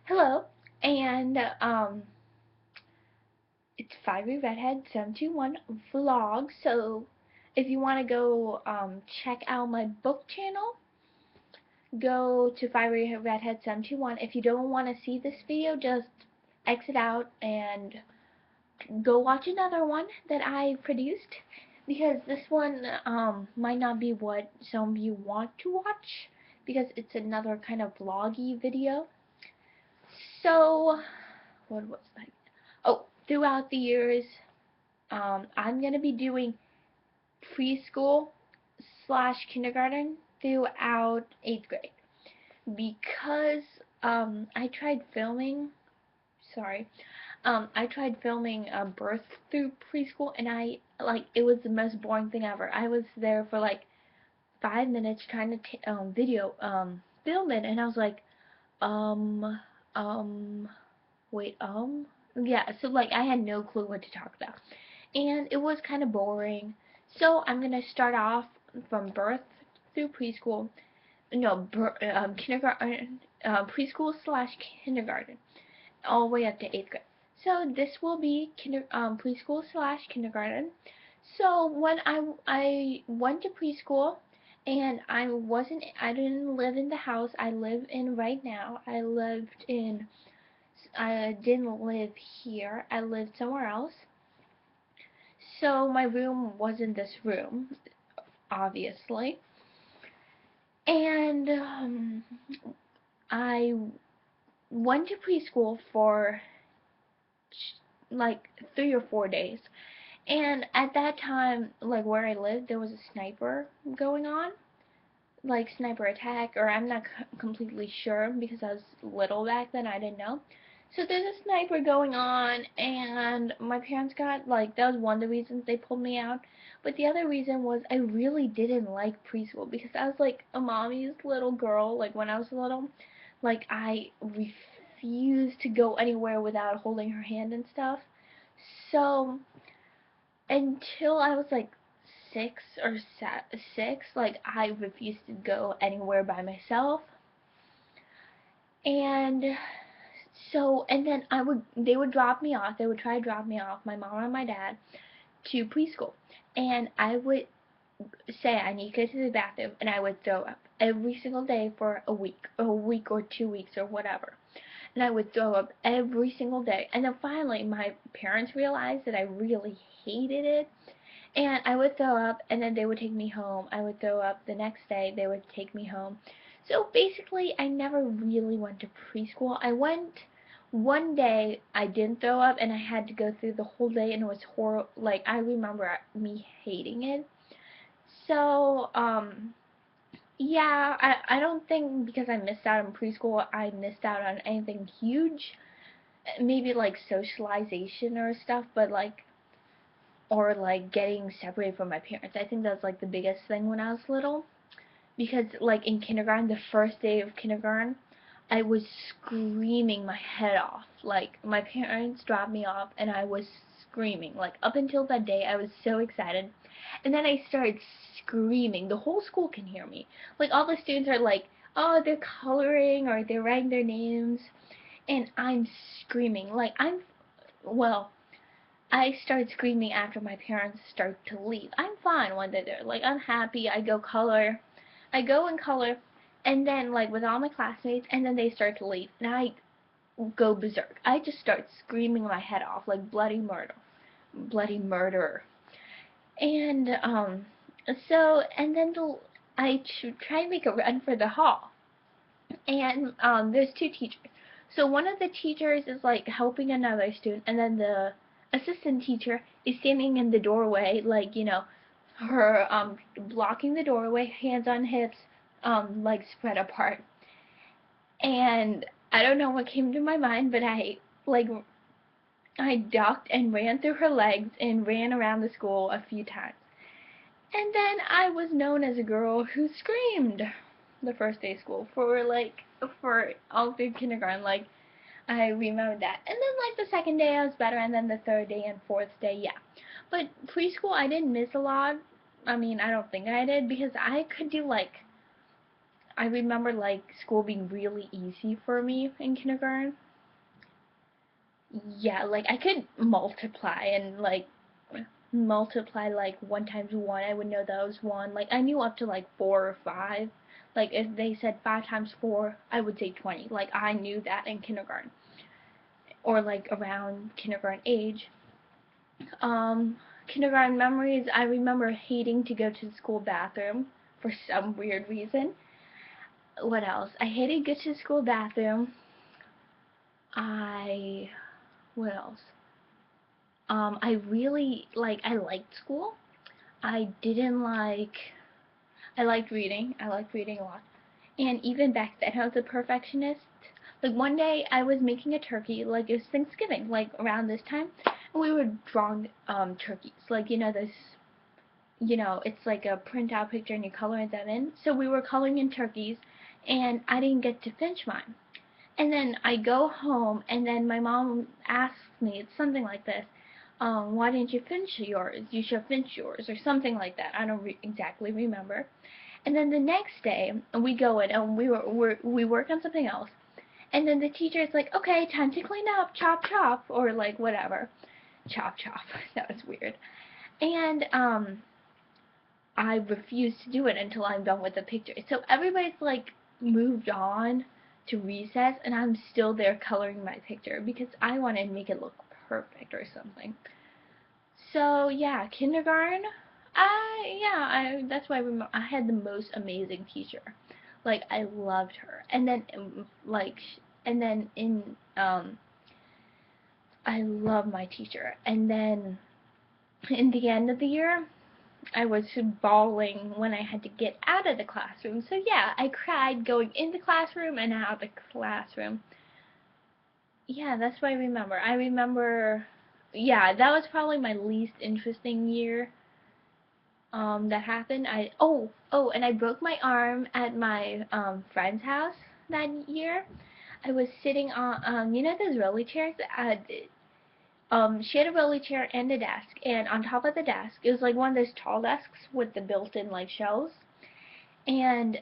Hello, and it's Fiery Redhead 721 vlog. So if you want to go check out my book channel, go to Fiery Redhead 721. If you don't want to see this video, just exit out and go watch another one that I produced, because this one might not be what some of you want to watch, because it's another kind of vloggy video. So what was that? Oh, throughout the years, I'm going to be doing preschool slash kindergarten throughout 8th grade, because I tried filming, sorry, I tried filming a birth through preschool, and it was the most boring thing ever. I was there for like 5 minutes trying to film it, and I was like, um, um, wait, yeah, so like I had no clue what to talk about, and it was kind of boring. So I'm gonna start off from birth through preschool, no, kindergarten, preschool slash kindergarten, all the way up to 8th grade. So this will be preschool slash kindergarten. So when I went to preschool, and I didn't live in the house I live in right now. I didn't live here. I lived somewhere else. So my room wasn't this room, obviously. And I went to preschool for like 3 or 4 days. And at that time, like where I lived, there was a sniper going on, like sniper attack, or I'm not completely sure because I was little back then, I didn't know. So there's a sniper going on, and my parents got, like, that was one of the reasons they pulled me out. But the other reason was I really didn't like preschool, because I was like a mommy's little girl, like when I was little. Like, I refused to go anywhere without holding her hand and stuff. So until I was like 6, like I refused to go anywhere by myself. And and then they would drop me off. They would try to drop me off, my mom and my dad, to preschool. And I would say I need to go to the bathroom, and I would throw up every single day for a week or 2 weeks or whatever. And I would throw up every single day. And then finally, my parents realized that I really hated it. And I would throw up, and then they would take me home. I would throw up the next day, they would take me home. So basically, I never really went to preschool. I went one day, I didn't throw up, and I had to go through the whole day, and it was horrible. Like, I remember me hating it. So, yeah, I don't think because I missed out on preschool, I missed out on anything huge. Maybe like socialization or stuff, but like, or like getting separated from my parents. I think that's like the biggest thing when I was little, because like in kindergarten, the first day of kindergarten, I was screaming my head off. Like, my parents dropped me off, and I was screaming. Like, up until that day, I was so excited. And then I started screaming. The whole school can hear me. Like, all the students are like, oh, they're coloring or they're writing their names. And I'm screaming. Like, well, I start screaming after my parents start to leave. I'm fine when they're there. Like, I'm happy. I go color. I go and color, and then, like, with all my classmates, and then they start to leave, and I go berserk. I just start screaming my head off, like bloody murder. Bloody murderer. And, and then I try and make a run for the hall. And, there's two teachers. So one of the teachers is, like, helping another student, and then the assistant teacher is standing in the doorway, like, her, blocking the doorway, hands on hips, legs spread apart. And I don't know what came to my mind, but like, I ducked and ran through her legs and ran around the school a few times. And then I was known as a girl who screamed the first day of school for all through kindergarten. Like, I remember that. And then, like, the second day I was better, and then the third day and fourth day, yeah. But preschool, I didn't miss a lot. I mean, I don't think I did, because I could do, like, I remember like school being really easy for me in kindergarten. Yeah, like I could multiply and like multiply like 1 times 1, I would know that was 1. Like I knew up to like 4 or 5. Like if they said 5 times 4, I would say 20. Like I knew that in kindergarten or like around kindergarten age. Kindergarten memories, I remember hating to go to the school bathroom for some weird reason. What else? I hated to go to the school bathroom. I what else? I really I liked school. I didn't like I liked reading. I liked reading a lot. And even back then I was a perfectionist. Like one day I was making a turkey, like it was Thanksgiving, like around this time, and we were drawing turkeys. Like it's like a printout picture and you color them in. So we were coloring in turkeys and I didn't get to finish mine. And then I go home, and then my mom asks me, it's something like this, why didn't you finish yours? You should finish yours, or something like that. I don't exactly remember. And then the next day, we go in, and we work on something else. And then the teacher is like, okay, time to clean up, chop chop, or like whatever. Chop chop. That was weird. And I refuse to do it until I'm done with the picture. So everybody's like moved on to recess, and I'm still there coloring my picture because I want to make it look perfect or something. So yeah, kindergarten. That's why I had the most amazing teacher. Like I loved her, and then and then in I love my teacher, and then in the end of the year, I was bawling when I had to get out of the classroom. So yeah, I cried going in the classroom and out of the classroom. Yeah, that's what I remember. Yeah, that was probably my least interesting year. That happened. And I broke my arm at my friend's house that year. I was sitting on those rolly chairs. She had a rolly chair and a desk, and on top of the desk, it was like one of those tall desks with the built-in like shelves, and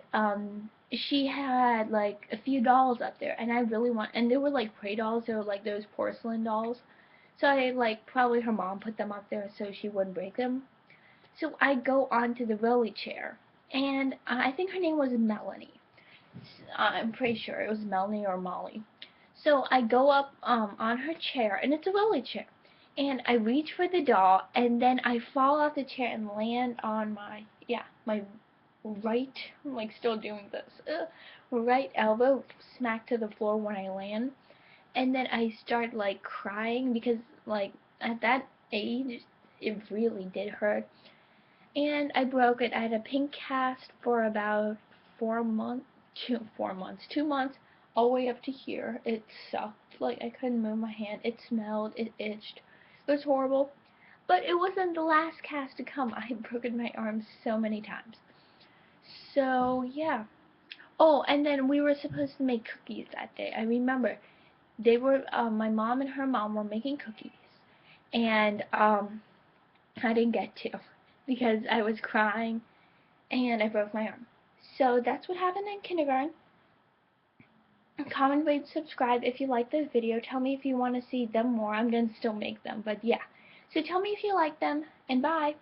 she had like a few dolls up there, and and they were like prey dolls, they were like those porcelain dolls, so I like probably her mom put them up there so she wouldn't break them. So I go onto the rolly chair, and I think her name was Melanie. I'm pretty sure it was Melanie or Molly. So I go up on her chair, and it's a rolly chair. And I reach for the doll, and then I fall off the chair and land on my right, I'm like still doing this, right elbow smack to the floor when I land. And then I start like crying because like at that age, it really did hurt. And I broke it. I had a pink cast for about 4 months, 2 4 months, 2 months, all the way up to here. It sucked. Like I couldn't move my hand. It smelled. It itched. It was horrible. But it wasn't the last cast to come. I had broken my arm so many times. So yeah. Oh, and then we were supposed to make cookies that day. I remember my mom and her mom were making cookies, and I didn't get to because I was crying and I broke my arm. So that's what happened in kindergarten. Comment, rate, subscribe if you like this video. Tell me if you want to see them more. I'm going to still make them, but yeah. So tell me if you like them, and bye.